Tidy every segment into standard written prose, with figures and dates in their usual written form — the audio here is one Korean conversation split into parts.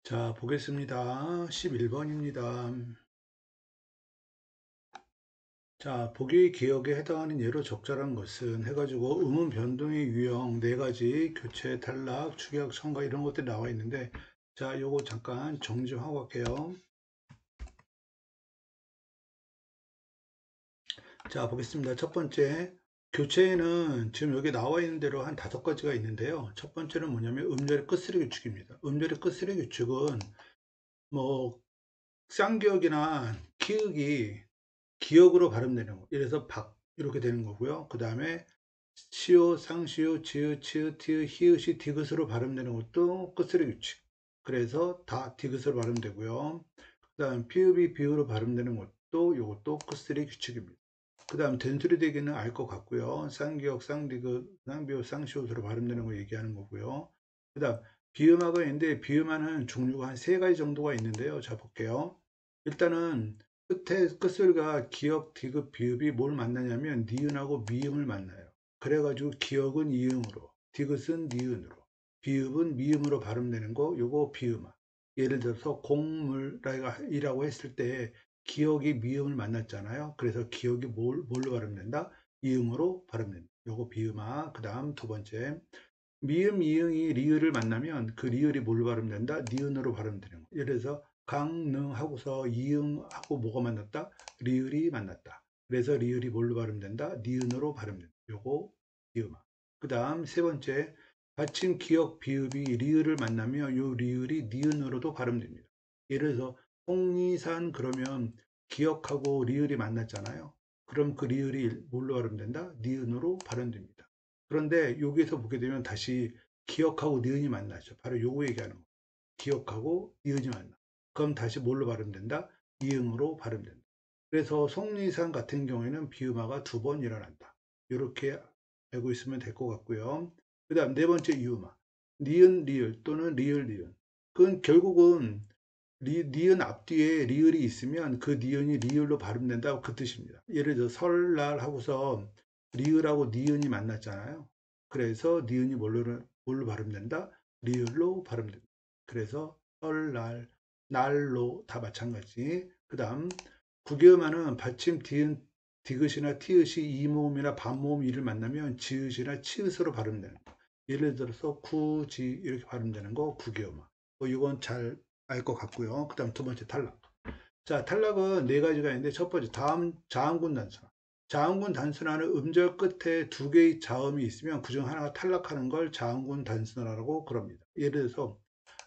자, 보겠습니다. 11번입니다. 자, 보기 기억에 해당하는 예로 적절한 것은 해가지고 음운 변동의 유형 네 가지 교체, 탈락, 축약, 첨가 이런 것들이 나와 있는데 자, 요거 잠깐 정리 좀 하고 갈게요. 자, 보겠습니다. 첫 번째, 교체에는 지금 여기 나와 있는 대로 한 5가지가 있는데요. 첫 번째는 뭐냐면 음절의 끝쓰리 규칙입니다. 음절의 끝쓰리 규칙은 뭐 쌍기역이나 키읔이 기역으로 발음되는 거. 이래서 박 이렇게 되는 거고요. 그 다음에 시오, 상시오, 지읒, 치읒, 티읒, 히읗이 디귿으로 발음되는 것도 끝소리 규칙. 그래서 다 디귿으로 발음되고요. 그 다음 피읍이 비읍으로 발음되는 것도 이것도 끝소리 규칙입니다. 그 다음 된소리 대기는 알 것 같고요. 쌍기역, 쌍디귿, 쌍비읍, 쌍시옷으로 발음되는 거 얘기하는 거고요. 그 다음 비음화가 있는데 비음화는 종류가 한 3가지 정도가 있는데요. 자 볼게요. 일단은 끝에 끝소리가 기역, 디귿, 비읍이 뭘 만나냐면 니은하고 미음을 만나요. 그래가지고 기역은 이음으로, 디귿은 니은으로, 비읍은 미음으로 발음되는 거, 요거 비음화. 예를 들어서 곡물이라고 했을 때 기역이 미음을 만났잖아요. 그래서 기역이 뭘로 발음된다? 이음으로 발음된다. 요거 비음화. 그 다음 두 번째. 미음, 이응이 리을을 만나면 그 리을이 뭘로 발음된다? 니은으로 발음되는 거. 예를 들어서 강릉하고서 이응하고 뭐가 만났다? 리을이 만났다. 그래서 리을이 뭘로 발음된다? 니은으로 발음된다. 요거 비음화. 그 다음 세 번째, 받침 기역 비읍이 리을을 만나면 요 리을이 니은으로도 발음됩니다. 예를 들어서 홍리산 그러면 기역하고 리을이 만났잖아요. 그럼 그 리을이 뭘로 발음된다? 니은으로 발음됩니다. 그런데 여기에서 보게 되면 다시 기억하고 니은이 만나죠. 바로 요거 얘기하는 거. 기억하고 니은이 만나. 그럼 다시 뭘로 발음된다? 이응으로 발음된다. 그래서 속리산 같은 경우에는 비음화가 2번 일어난다. 이렇게 알고 있으면 될 것 같고요. 그 다음 네 번째 이음화. 니은 리을 또는 리을 니은. 그건 결국은 니은 앞뒤에 리을이 있으면 그 니은이 리을로 발음된다고 그 뜻입니다. 예를 들어 설날 하고서 리을하고 니은이 만났잖아요. 그래서 니은이 뭘로 발음된다? 리을로 발음된다. 그래서 설날, 날로 다 마찬가지. 그 다음 구기음화는 받침 디귿이나 티읕이 이모음이나 반모음 이를 만나면 지읒이나 치읒으로 발음되는 거. 예를 들어서 구지 이렇게 발음되는 거 구기음화. 이건 잘 알 것 같고요. 그 다음 두 번째 탈락. 자, 탈락은 네 가지가 있는데 첫 번째 다음 자음군 단순화. 자음군 단순화는 음절 끝에 2개의 자음이 있으면 그중 하나가 탈락하는 걸 자음군 단순화라고 그럽니다. 예를 들어서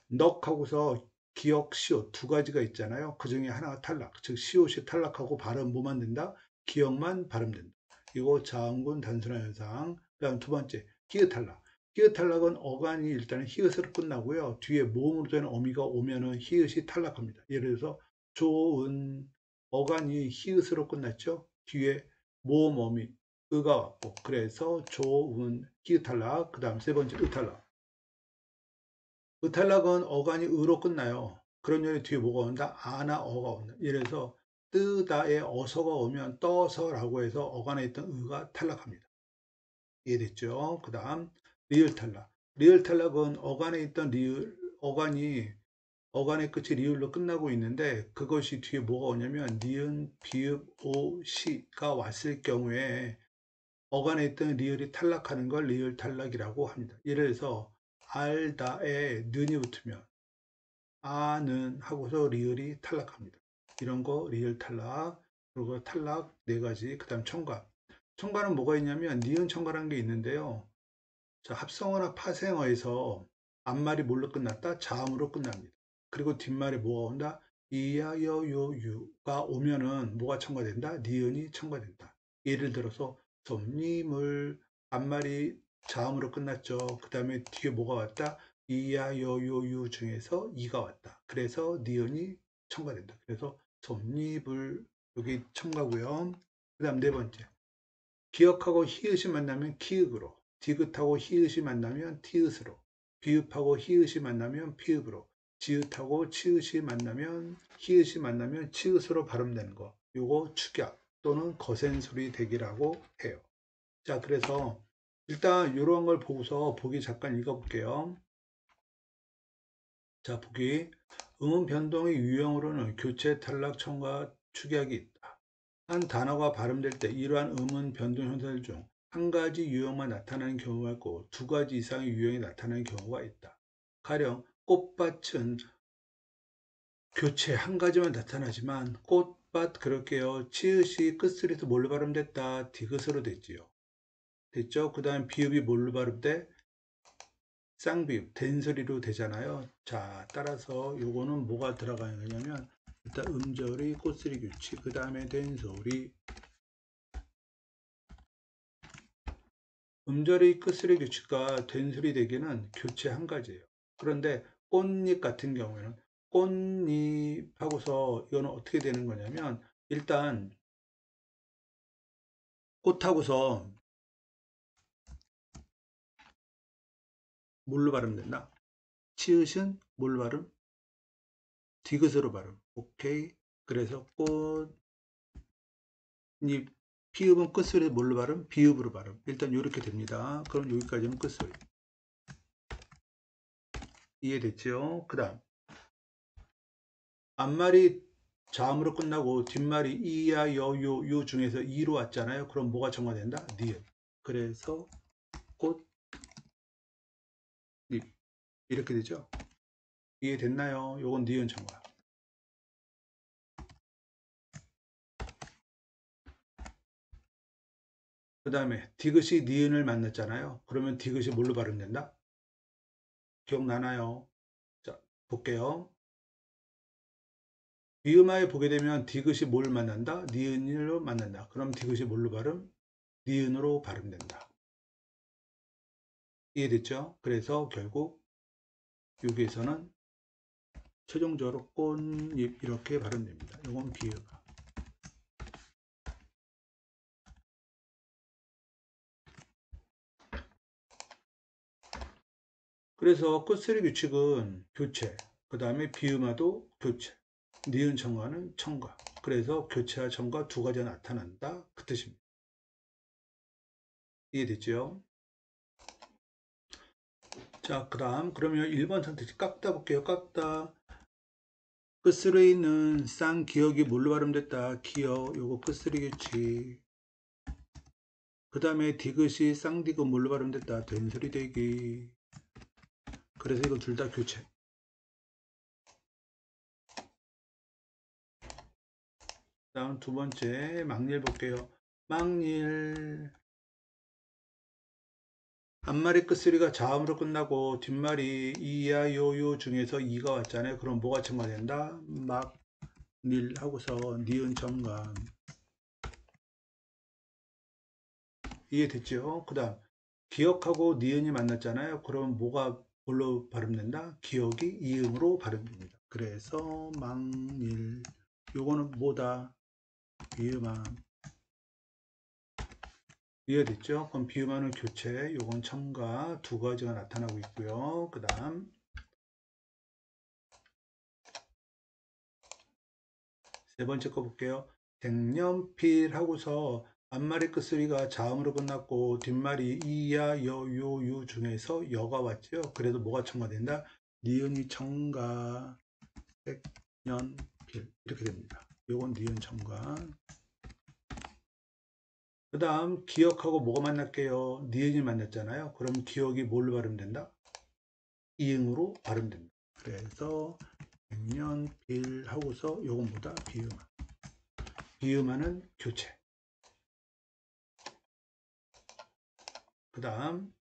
넉 하고서 기역, 시옷 2가지가 있잖아요. 그 중에 하나가 탈락. 즉 시옷이 탈락하고 발음 뭐만 된다? 기역만 발음된다. 이거 자음군 단순화 현상. 그 다음 두 번째 히읗 탈락. 히읗 탈락은 어간이 일단은 히읗으로 끝나고요. 뒤에 모음으로 되는 어미가 오면은 히읗이 탈락합니다. 예를 들어서 좋은 어간이 히읗으로 끝났죠. 뒤에 모음 어미 의가 왔고 그래서 좋은 히읗 탈락. 그 다음 세 번째 의 탈락. 의탈락은 어간이 의로 끝나요. 그런 요리 뒤에 뭐가 온다? 아나 어가 온다. 예를 들어서 뜨다에 어서가 오면 떠서라고 해서 어간에 있던 의가 탈락합니다. 이해됐죠? 그 다음 리을 탈락. 리을 탈락은 어간에 있던 리을, 어간의 끝이 리을로 끝나고 있는데 그것이 뒤에 뭐가 오냐면 니은, 비읍, 오, 시가 왔을 경우에 어간에 있던 리을이 탈락하는 걸 리을 탈락이라고 합니다. 예를 들어서 알다에 는이 붙으면 아는 하고서 리을이 탈락합니다. 이런 거 리을 탈락, 그리고 탈락 네 가지. 그 다음 첨가. 첨가는 뭐가 있냐면 니은 첨가라는 게 있는데요. 자, 합성어나 파생어에서 앞말이 뭘로 끝났다? 자음으로 끝납니다. 그리고 뒷말에 뭐가 온다? 이야, 여, 요, 유가 오면은 뭐가 첨가된다? 니은이 첨가된다. 예를 들어서 솜니물 앞말이 자음으로 끝났죠. 그 다음에 뒤에 뭐가 왔다? 이야, 여, 요, 유 중에서 이가 왔다. 그래서 니은이 첨가된다. 그래서 솜니불 여기 첨가고요. 그 다음 네 번째. 기역하고 히읗이 만나면 키읔으로, 디귿하고 히읗이 만나면 티읕으로, 비읍하고 히읗이 만나면 피읍으로, 지읒하고 치읒이 만나면 히읗이 만나면 치읒으로 발음되는 거. 요거 축약 또는 거센소리 대기라고 해요. 자, 그래서 일단 이런 걸 보고서 보기 잠깐 읽어볼게요. 자, 보기. 음운 변동의 유형으로는 교체, 탈락, 첨가, 축약이 있다. 한 단어가 발음될 때 이러한 음운 변동 현상들 중 한 가지 유형만 나타나는 경우가 있고 두 가지 이상의 유형이 나타나는 경우가 있다. 가령 꽃밭은 교체 한 가지만 나타나지만 꽃밭 그럴게요. 치읓이 끝소리에서 뭘로 발음됐다? 디귿으로 됐지요. 됐죠? 그 다음 비읍이 뭘로 발음돼? 쌍비읍, 된소리로 되잖아요. 자, 따라서 요거는 뭐가 들어가냐면 일단 음절의 꽃소리 규칙, 그 다음에 된소리. 음절의 끝소리 규칙과 된소리 되기는 교체 한 가지예요. 그런데 꽃잎 같은 경우에는 꽃잎 하고서 이거는 어떻게 되는 거냐면 일단 꽃하고서 뭘로 발음된다? 치읓은 뭘로 발음? 디귿으로 발음. 오케이. 그래서 꽃잎, 피읍은 끝소리 뭘로 발음? 비읍으로 발음. 일단 이렇게 됩니다. 그럼 여기까지는 끝소리. 이해됐죠? 그 다음 앞말이 자음으로 끝나고 뒷말이 이야, 여, 요 중에서 이로 왔잖아요. 그럼 뭐가 첨가된다? 니은. 그래서 꽃잎 이렇게 되죠? 이해됐나요? 요건 니은 첨가. 그 다음에 디귿이 니은을 만났잖아요. 그러면 디귿이 뭘로 발음된다? 기억나나요? 자, 볼게요. 비음하에 보게 되면 디귿이 뭘 만난다? 니은으로 만난다. 그럼 디귿이 뭘로 발음? 니은으로 발음된다. 이해됐죠? 그래서 결국 여기에서는 최종적으로 꽃잎 이렇게 발음됩니다. 이건 비음. 그래서 끝소리 규칙은 교체, 그 다음에 비음화도 교체, 니은 첨가는 첨가. 그래서 교체와 첨가 두 가지가 나타난다. 그 뜻입니다. 이해됐죠? 자, 그 다음 그러면 1번 선택지 깎다 볼게요. 깎다. 끝소리에 있는 쌍기역이 뭘로 발음됐다? 기역, 요거 끝소리 규칙. 그 다음에 디귿이 쌍디귿 뭘로 발음됐다? 된소리 대기. 그래서 이거 둘 다 교체. 다음 두 번째 막일 볼게요. 막일. 앞말의 끝소리가 자음으로 끝나고 뒷말이 이야 요요 중에서 이가 왔잖아요. 그럼 뭐가 첨가된다? 막, 닐 하고서 니은 첨가. 이해됐죠? 그 다음 기억하고 니은이 만났잖아요. 그럼 뭐가 뭘로 발음된다? 기억이 이음으로 발음됩니다. 그래서 막일. 요거는 뭐다? 비음함. 이해됐죠? 그럼 비음하는 교체, 요건 첨가 두 가지가 나타나고 있고요. 그 다음 세 번째 거 볼게요. 색연필 하고서 앞말의 끝소리가 자음으로 끝났고 뒷말이 이야, 여, 요, 유 중에서 여가 왔죠. 그래도 뭐가 첨가된다? 니은이 첨가, 색연필 이렇게 됩니다. 요건 니은 첨가. 그 다음 기억하고 뭐가 만날게요? 니은이 만났잖아요. 그럼 기억이 뭘로 발음된다? 이응으로 발음됩니다. 그래서 백년필 하고서 요건 뭐다? 비음화. 비음화는 교체. 그 다음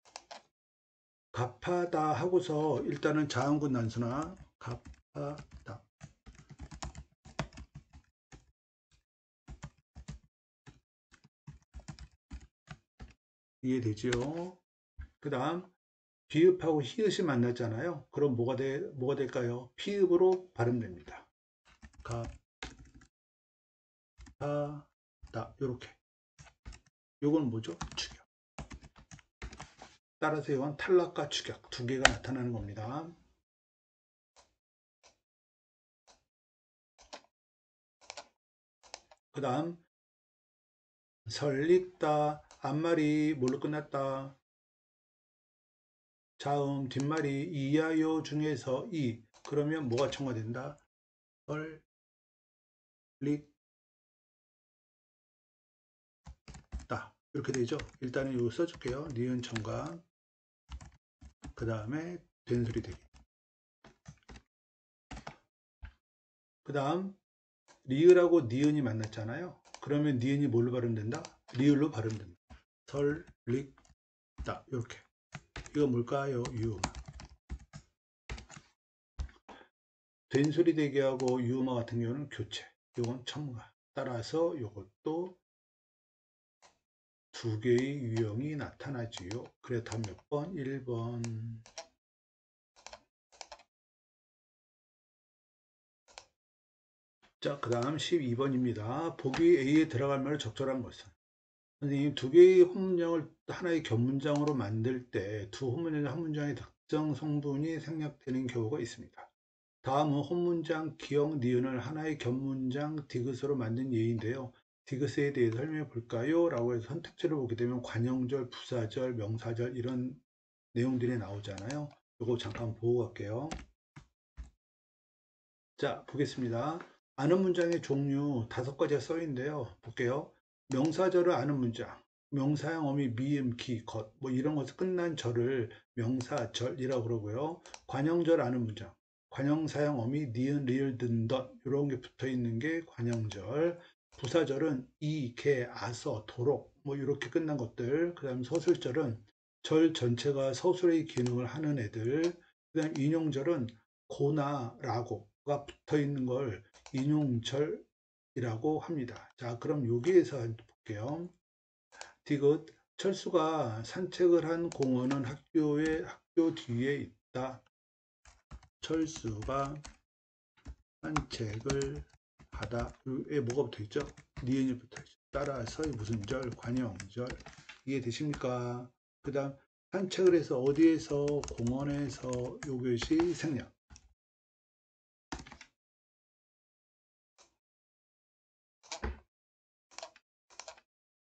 갚하다 하고서 일단은 자음군 단수나 갚하다. 이해되죠? 그 다음 비읍하고 히읗이 만났잖아요. 그럼 뭐가 될까요? 피읍으로 발음됩니다. 갚하다. 요렇게. 요건 뭐죠? 축약. 따라서 이건 탈락과 축약 두 개가 나타나는 겁니다. 그 다음 설익다. 앞말이 뭘로 끝났다? 자음 뒷말이 이야요 중에서 이. 그 그러면 뭐가 첨가된다? 설, 릭, 따. 이렇게 되죠. 일단은 이거 써줄게요. 니은 첨가. 그 다음에 된소리 대기. 그 다음 리을하고 니은이 만났잖아요. 그러면 니은이 뭘로 발음된다? 리을로 발음된다. 설, 릭, 따. 이렇게. 이거 뭘까요? 유음어. 된소리 대기하고 유음어 같은 경우는 교체. 이건 첨가. 따라서 이것도 두 개의 유형이 나타나지요. 그래 다음 몇 번? 1번. 자, 그 다음 12번입니다. 보기 A에 들어갈 말을 적절한 것은? 선생님, 두 개의 혼문장을 하나의 겹문장으로 만들 때 두 혼문장 한 문장의 특정 성분이 생략되는 경우가 있습니다. 다음은 혼문장 기역 니은을 하나의 겹문장 디귿으로 만든 예인데요. 디귿에 대해서 설명해 볼까요? 라고 해서 선택지를 보게 되면 관형절, 부사절, 명사절 이런 내용들이 나오잖아요. 이거 잠깐 보고 갈게요. 자, 보겠습니다. 아는 문장의 종류 5가지가 써 있는데요. 볼게요. 명사절을 아는 문장. 명사형 어미, 미음, 기, 것, 뭐 이런 것을 끝난 절을 명사절이라고 그러고요. 관형절 아는 문장. 관형사형 어미, 니은, 리을, 든, 덧 이런 게 붙어 있는 게 관형절. 부사절은 이, 개, 아서, 도록 뭐 이렇게 끝난 것들. 그 다음 서술절은 절 전체가 서술의 기능을 하는 애들. 그 다음 인용절은 고나 라고가 붙어 있는 걸 인용절이라고 합니다. 자, 그럼 여기에서 볼게요. 디귿, 철수가 산책을 한 공원은 학교 뒤에 있다. 철수가 산책을 하다. 에 뭐가 붙어 있죠? 니은이 붙어 있죠. 따라서 무슨 절? 관형절. 이해되십니까? 그 다음 산책을 해서 어디에서? 공원에서. 이것이 생략.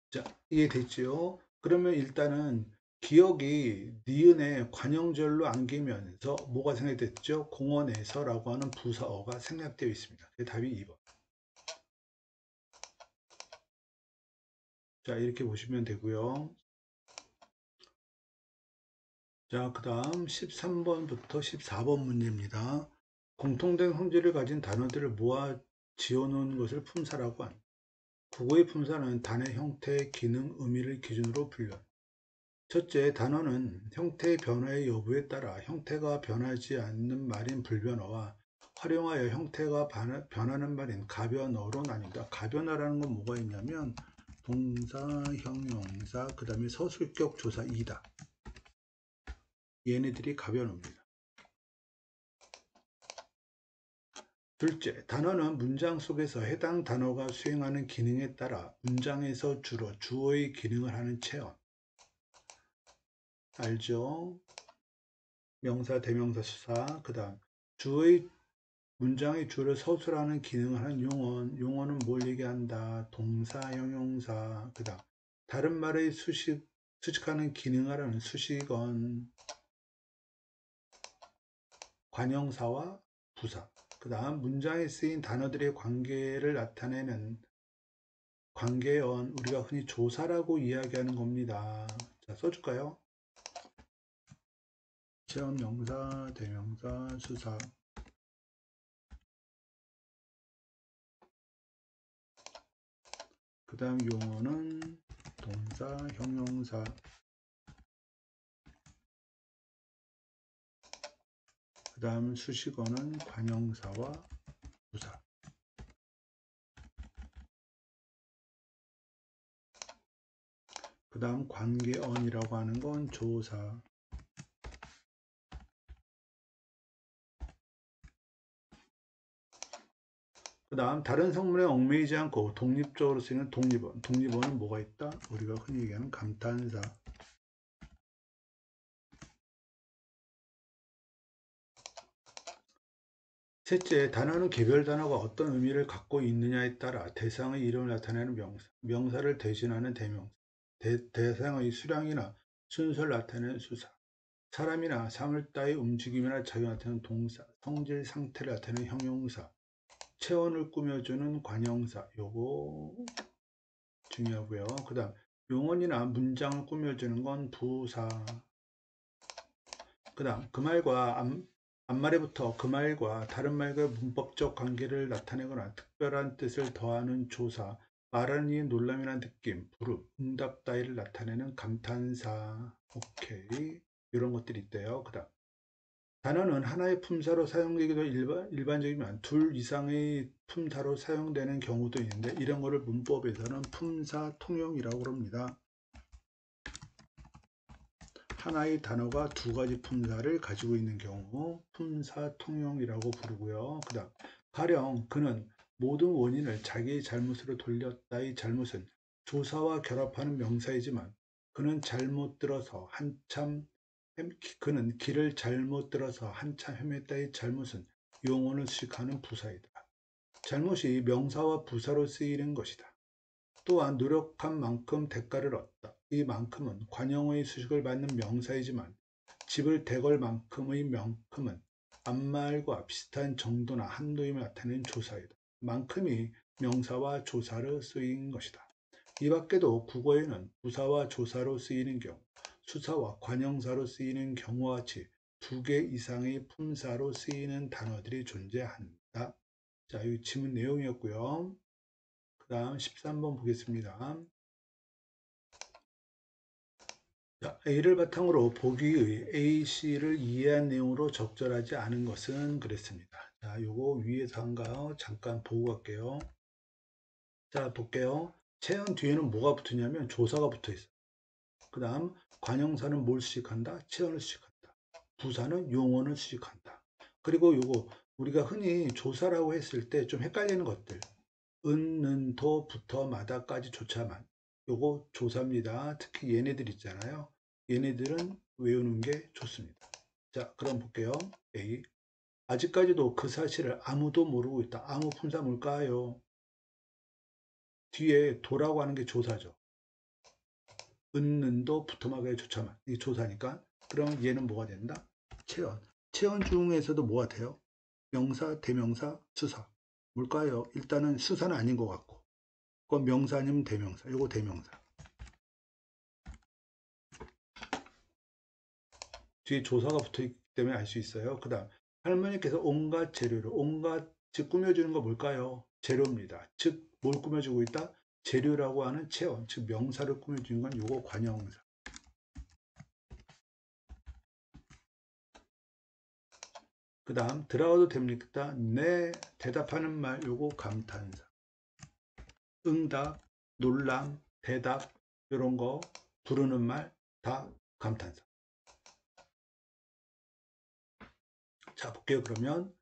자, 이해됐죠? 그러면 일단은 기억이 니은에 관형절로 안기면서 뭐가 생략됐죠? 공원에서라고 하는 부사어가 생략되어 있습니다. 그게 답이 2번. 자, 이렇게 보시면 되고요. 자, 그 다음 13번부터 14번 문제입니다. 공통된 성질을 가진 단어들을 모아 지어놓은 것을 품사라고 합니다. 국어의 품사는 단의 형태, 기능, 의미를 기준으로 분류. 첫째, 단어는 형태의 변화의 여부에 따라 형태가 변하지 않는 말인 불변어와 활용하여 형태가 변하는 말인 가변어로 나뉩니다. 가변어라는 건 뭐가 있냐면 동사, 형용사, 그 다음에 서술격 조사 2다. 얘네들이 가변어입니다. 둘째, 단어는 문장 속에서 해당 단어가 수행하는 기능에 따라 문장에서 주로 주어의 기능을 하는 체험. 알죠? 명사, 대명사, 수사, 그 다음 주어의 문장의 주를 서술하는 기능을 하는 용언. 용언은 뭘 얘기한다? 동사, 형용사, 그 다음 다른 말의 수식하는 기능을 하는 수식언, 관형사와 부사. 그 다음 문장에 쓰인 단어들의 관계를 나타내는 관계언, 우리가 흔히 조사라고 이야기하는 겁니다. 자, 써줄까요? 체험, 명사, 대명사, 수사. 그 다음 용어는 동사, 형용사. 그 다음 수식어는 관형사와 부사. 그 다음 관계언이라고 하는 건 조사. 그 다음 다른 성분에 얽매이지 않고 독립적으로 쓰이는 독립언. 독립언은 뭐가 있다? 우리가 흔히 얘기하는 감탄사. 셋째, 단어는 개별 단어가 어떤 의미를 갖고 있느냐에 따라 대상의 이름을 나타내는 명사, 명사를 대신하는 대명사, 대상의 수량이나 순서를 나타내는 수사. 사람이나 사물 따위 움직임이나 작용을 나타내는 동사, 성질 상태를 나타내는 형용사, 체온을 꾸며주는 관형사, 요거 중요하고요. 그 다음 용언이나 문장을 꾸며주는 건 부사. 그 다음 그 말과 앞말에부터 그 말과 다른 말과 문법적 관계를 나타내거나 특별한 뜻을 더하는 조사, 말하는 이의 놀람이나 느낌, 부름, 응답 따위를 나타내는 감탄사. 오케이, 이런 것들이 있대요. 그 다음 단어는 하나의 품사로 사용되기도 일반적이면 둘 이상의 품사로 사용되는 경우도 있는데 이런 거를 문법에서는 품사 통용이라고 합니다. 하나의 단어가 두 가지 품사를 가지고 있는 경우 품사 통용이라고 부르고요. 그 다음 가령 그는 모든 원인을 자기의 잘못으로 돌렸다의 잘못은 조사와 결합하는 명사이지만 그는 길을 잘못 들어서 한참 헤맸다의 잘못은 용언을 수식하는 부사이다. 잘못이 명사와 부사로 쓰이는 것이다. 또한 노력한 만큼 대가를 얻다. 이 만큼은 관형의 수식을 받는 명사이지만 집을 대걸 만큼의 만큼은 앞말과 비슷한 정도나 한도임을 나타내는 조사이다. 만큼이 명사와 조사로 쓰인 것이다. 이 밖에도 국어에는 부사와 조사로 쓰이는 경우, 수사와 관형사로 쓰이는 경우와 같이 두 개 이상의 품사로 쓰이는 단어들이 존재한다. 자, 이 지문 내용이었고요. 그 다음 13번 보겠습니다. 자, A를 바탕으로 보기의 A, C를 이해한 내용으로 적절하지 않은 것은 그랬습니다. 자, 요거 위에서 한 거 잠깐 보고 갈게요. 자, 볼게요. 체언 뒤에는 뭐가 붙으냐면 조사가 붙어 있어요. 그 다음 관형사는 뭘 수식한다? 체언을 수식한다. 부사는 용언을 수식한다. 그리고 요거 우리가 흔히 조사라고 했을 때 좀 헷갈리는 것들, 은, 도, 부터, 마다까지 조차만, 요거 조사입니다. 특히 얘네들 있잖아요. 얘네들은 외우는 게 좋습니다. 자, 그럼 볼게요. A. 아직까지도 그 사실을 아무도 모르고 있다. 아무 품사 뭘까요? 뒤에 도라고 하는 게 조사죠. 은는도 부터마게 조차만. 이게 조사니까. 그럼 얘는 뭐가 된다? 체언. 체언 중에서도 뭐가 돼요? 명사, 대명사, 수사. 뭘까요? 일단은 수사는 아닌 것 같고. 그건 명사 아니면 대명사. 요거 대명사. 뒤에 조사가 붙어 있기 때문에 알 수 있어요. 그 다음 할머니께서 온갖 재료를 즉 꾸며주는 거 뭘까요? 재료입니다. 즉 뭘 꾸며주고 있다? 재료라고 하는 체온, 즉 명사를 꾸며주는 건 요거 관형사. 그 다음 들어가도 됩니까? 네, 대답하는 말 요거 감탄사. 응답, 놀람, 대답 이런 거 부르는 말 다 감탄사. 자, 볼게요. 그러면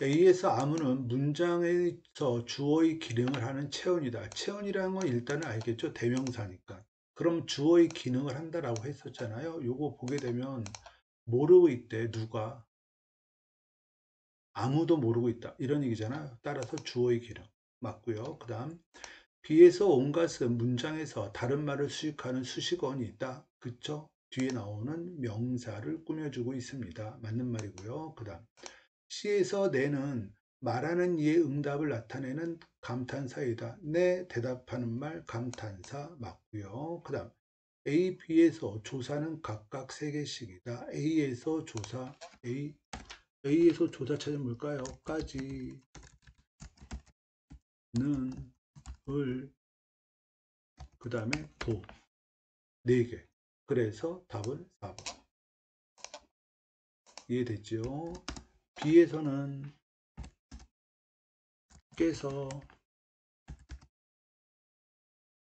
A에서 아무는 문장에서 주어의 기능을 하는 체언이다. 체언이라는 건 일단은 알겠죠? 대명사니까. 그럼 주어의 기능을 한다라고 했었잖아요. 요거 보게 되면 모르고 있대. 누가? 아무도 모르고 있다. 이런 얘기잖아요. 따라서 주어의 기능. 맞고요. 그 다음 B에서 온 것은 문장에서 다른 말을 수식하는 수식어원이 있다. 그쵸? 뒤에 나오는 명사를 꾸며주고 있습니다. 맞는 말이고요. 그 다음 C에서 내는 말하는 이의 응답을 나타내는 감탄사이다. 네, 대답하는 말 감탄사 맞고요. 그 다음 A, B에서 조사는 각각 3개씩이다. A에서 조사 찾으면 뭘까요? 까지, 는, 을, 그 다음에 도, 4개. 그래서 답은 4번. 이해됐죠? B에서는 깨서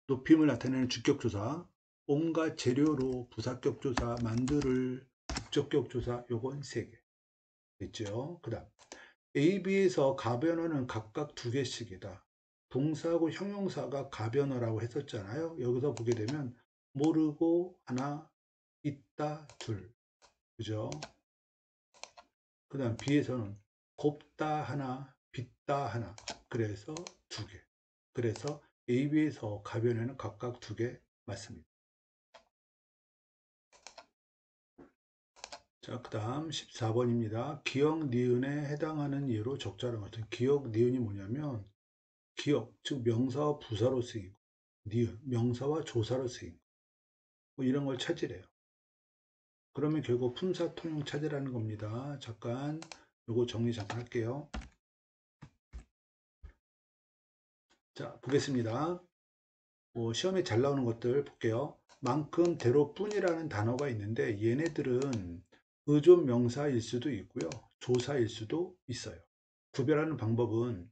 높임을 나타내는 주격조사, 온갖 재료로 부사격조사, 만들을 목적격조사, 요건 3개 됐죠. 그 다음 A, B에서 가변어는 각각 2개씩이다. 동사하고 형용사가 가변어라고 했었잖아요. 여기서 보게 되면 모르고 하나, 있다 둘, 그죠? 그 다음 B에서는 곱다 하나, 빚다 하나, 그래서 2개. 그래서 A, B에서 가변에는 각각 2개 맞습니다. 자, 그 다음 14번입니다. 기역, 니은에 해당하는 예로 적절한 것은 기역, 니은이 뭐냐면 기역, 즉 명사와 부사로 쓰이고 니은, 명사와 조사로 쓰이고 뭐 이런 걸 찾으래요. 그러면 결국 품사 통용 찾으라는 겁니다. 잠깐 요거 정리 잠깐 할게요. 자, 보겠습니다. 시험에 잘 나오는 것들 볼게요. 만큼, 대로, 뿐이라는 단어가 있는데 얘네들은 의존 명사일 수도 있고요. 조사일 수도 있어요. 구별하는 방법은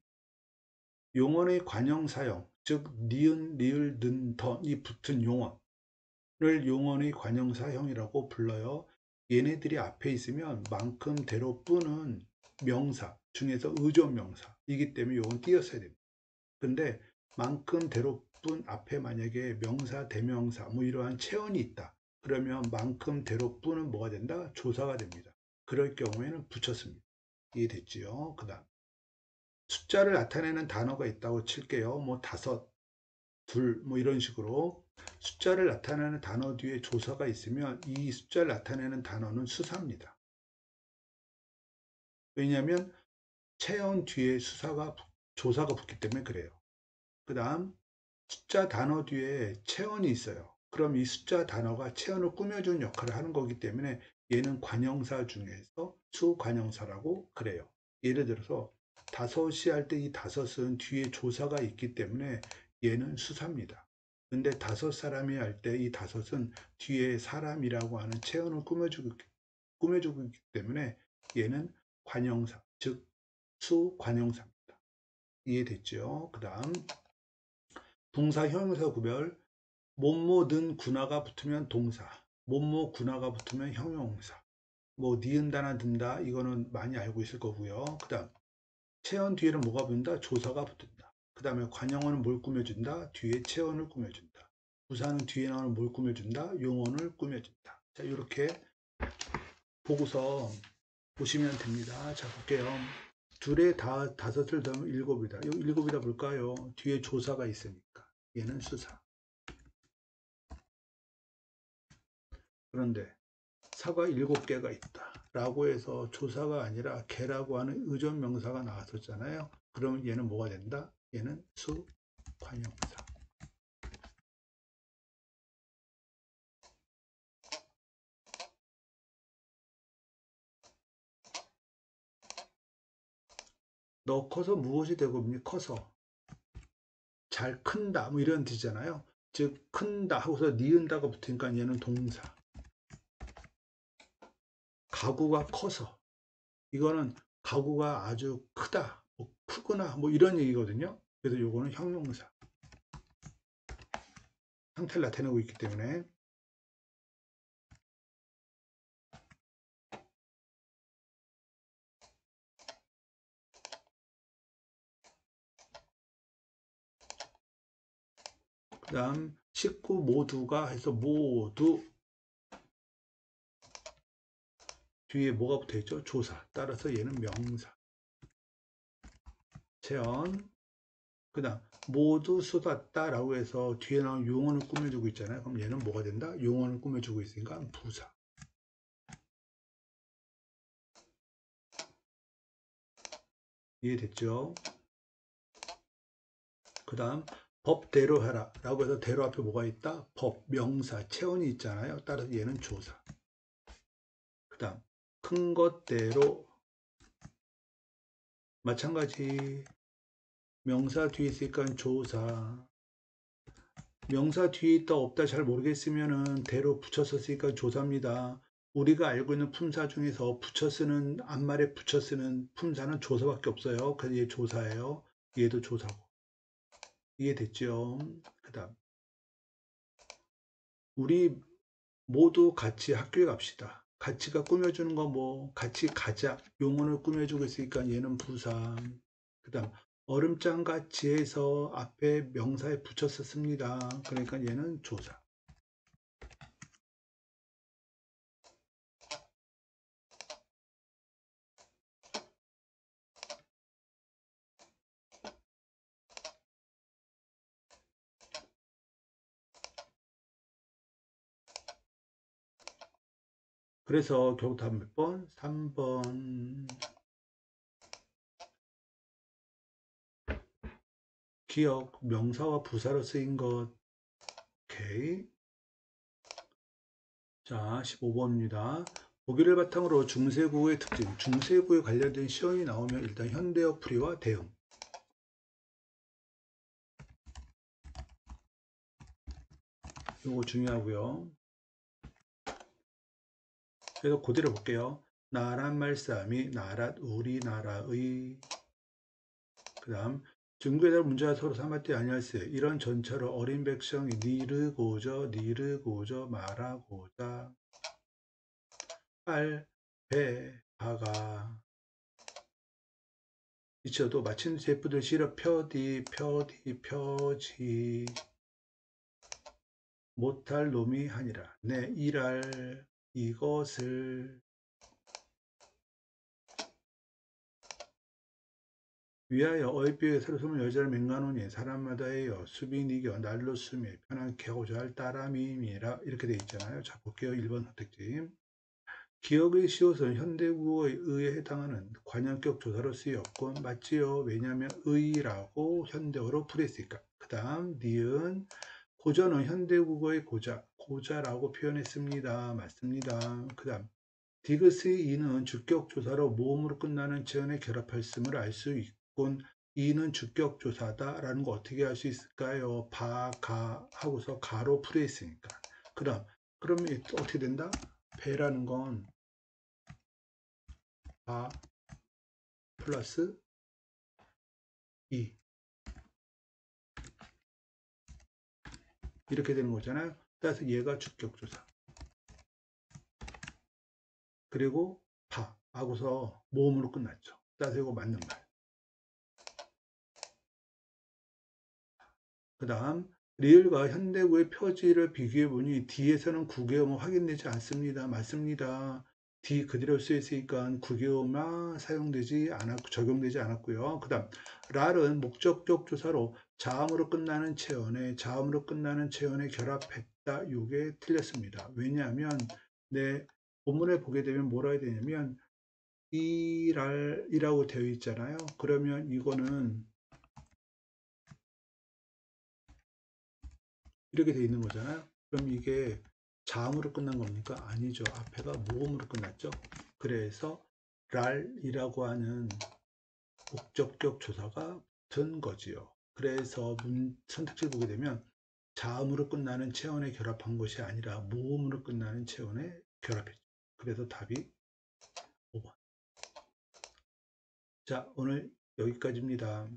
용언의 관형 사용, 즉 니은, 리을, 는, 던이 붙은 용언을 용언의 관형 사형이라고 불러요. 얘네들이 앞에 있으면 만큼, 대로, 뿐은 명사 중에서 의존 명사이기 때문에 요건 띄었어야 됩니다. 근데 만큼, 대로, 뿐 앞에 만약에 명사, 대명사 뭐 이러한 체언이 있다. 그러면 만큼, 대로, 뿐은 뭐가 된다? 조사가 됩니다. 그럴 경우에는 붙였습니다. 이해됐지요? 그 다음 숫자를 나타내는 단어가 있다고 칠게요. 뭐 다섯, 둘, 뭐 이런 식으로 숫자를 나타내는 단어 뒤에 조사가 있으면 이 숫자를 나타내는 단어는 수사입니다. 왜냐하면 체언 뒤에 조사가 붙기 때문에 그래요. 그 다음 숫자 단어 뒤에 체언이 있어요. 그럼 이 숫자 단어가 체언을 꾸며주는 역할을 하는 거기 때문에 얘는 관형사 중에서 수관형사라고 그래요. 예를 들어서 다섯이 할 때 이 다섯은 뒤에 조사가 있기 때문에 얘는 수사입니다. 근데 다섯 사람이 할 때 이 다섯은 뒤에 사람이라고 하는 체언을 꾸며주고 있기 때문에 얘는 관형사, 즉 수관형사입니다. 이해됐죠? 그 다음 동사 형용사 구별. 뭐뭐는 군화가 붙으면 동사, 뭐뭐 군화가 붙으면 형용사. 뭐 니은다나 든다 이거는 많이 알고 있을 거고요. 그 다음 체언 뒤에는 뭐가 붙는다? 조사가 붙는다. 그 다음에 관형어는 뭘 꾸며준다? 뒤에 체언을 꾸며준다. 부사는 뒤에 나오는 뭘 꾸며준다? 용언을 꾸며준다. 자, 이렇게 보고서 보시면 됩니다. 자, 볼게요. 둘에 다섯을 더하면 일곱이다. 이 일곱이다 볼까요? 뒤에 조사가 있으니까. 얘는 수사. 그런데 사가 7개가 있다 라고 해서 조사가 아니라 개라고 하는 의존 명사가 나왔었잖아요. 그러면 얘는 뭐가 된다? 얘는 수관형사. 너 커서 무엇이 되고 있니? 커서 잘 큰다 뭐 이런 뜻이잖아요. 즉 큰다 하고서 니은다가 붙으니까 얘는 동사. 가구가 커서 이거는 가구가 아주 크다 뭐 크구나 뭐 이런 얘기거든요. 그래서 요거는 형용사 상태를 나타내고 있기 때문에 그 다음 식구 모두가 해서 모두 뒤에 뭐가 붙어 있죠? 조사. 따라서 얘는 명사. 체언. 그 다음 모두 쏟았다 라고 해서 뒤에 나온 용언을 꾸며주고 있잖아요. 그럼 얘는 뭐가 된다? 용언을 꾸며주고 있으니까 부사. 이해됐죠? 그 다음 법대로 해라 라고 해서 대로 앞에 뭐가 있다? 법, 명사, 체언이 있잖아요. 따라서 얘는 조사. 그 다음 큰 것대로 마찬가지 명사 뒤에 있으니까 조사. 명사 뒤에 있다 없다 잘 모르겠으면은 대로 붙여서 쓰니까 조사입니다. 우리가 알고 있는 품사 중에서 붙여 쓰는 앞말에 붙여 쓰는 품사는 조사밖에 없어요. 그래서 얘 조사예요. 얘도 조사고. 이해됐죠? 그 다음 우리 모두 같이 학교에 갑시다. 같이가 꾸며주는 거 뭐 같이 가자 용언을 꾸며주고 있으니까 얘는 부사. 그 다음 얼음장 같이 해서 앞에 명사에 붙였었습니다. 그러니까 얘는 조사. 그래서 결국 답은 몇 번? 3번. 기억, 명사와 부사로 쓰인 것. 오케이. 자, 15번입니다. 보기를 바탕으로 중세국어의 특징, 중세국어에 관련된 시험이 나오면 일단 현대어 풀이와 대응. 이거 중요하고요. 그래서 그대로 볼게요. 나란 말싸움이 나랏 우리나라의. 그 다음 중국에다 문제가 서로 삼았대 아니할세. 이런 전차로 어린 백성이 니르고저 말하고자 빨, 배, 바가 이쳐도 마침 제프들 실어 펴지 못할 놈이 하니라. 내 일할 이것을 위하여 어이비에 새로 숨은 여자를 맹가노니 사람마다에요 수비니겨 날로 숨이 편안케 하고자 할 따람임이라 이렇게 되어 있잖아요. 자 볼게요. 1번 선택지. 기억의 시옷은 현대국어의 의에 해당하는 관형격 조사로 쓰였고 맞지요. 왜냐하면 의라고 현대어로 풀이했으니까. 그 다음 니은 고전은 현대국어의 고자라고 표현했습니다. 맞습니다. 그 다음 디귿의 이는 주격조사로 모음으로 끝나는 체언에 결합했음을 알 수 있곤 이는 주격조사다 라는 거 어떻게 알 수 있을까요? 가 하고서 가로 풀이했으니까. 그 다음 그러면 어떻게 된다? 배라는 건 바 플러스 이 이렇게 되는 거잖아요. 따라서 얘가 주격조사 그리고 바 하고서 모음으로 끝났죠. 따라서 이거 맞는 말. 그 다음 리을과 현대구의 표지를 비교해 보니 D에서는 구개음은 확인되지 않습니다. 맞습니다. D 그대로 쓰여 있으니까 구개음만 사용되지 않았고 적용되지 않았고요. 그 다음 랄은 목적격 조사로 자음으로 끝나는 체언에 결합했다. 이게 틀렸습니다. 왜냐하면 내 본문에 보게 되면 뭐라 해야 되냐면 이랄이라고 되어 있잖아요. 그러면 이거는 이렇게 돼 있는 거잖아요. 그럼 이게 자음으로 끝난 겁니까? 아니죠. 앞에가 모음으로 끝났죠. 그래서 랄이라고 하는 목적격 조사가 붙은 거지요. 그래서 선택지를 보게 되면 자음으로 끝나는 체언에 결합한 것이 아니라 모음으로 끝나는 체언에 결합했죠. 그래서 답이 5번. 자, 오늘 여기까지입니다.